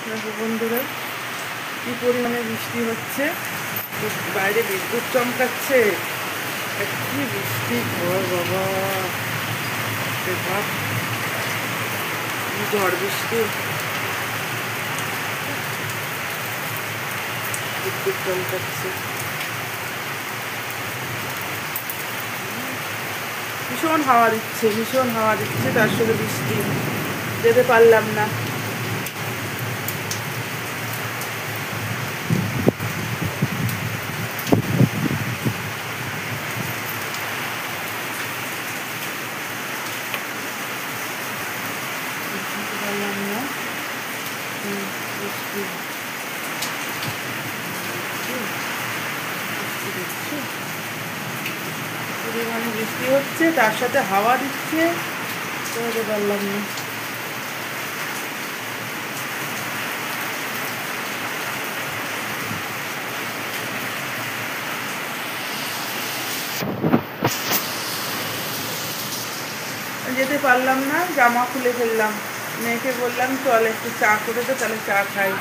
দেখো বন্ধুরা কি পরিমাণে বৃষ্টি হচ্ছে, বাইরে বিদ্যুৎ চমকাচ্ছে। কি বৃষ্টি ঘর বাবা, কি ঝড় বৃষ্টি, বিদ্যুৎ চমকাচ্ছে। ভীষণ হাওয়া দিচ্ছে, ভীষণ হাওয়া দিচ্ছে, তার সাথে বৃষ্টি, যেতে পারলাম না। পরিমাণে বৃষ্টি হচ্ছে, তার সাথে হাওয়া দিচ্ছে, যেতে পারলাম না। যেতে পারলাম না, জামা খুলে ফেললাম। মেয়েকে বললাম চল একটু চা করে দে, তাহলে চা খাই।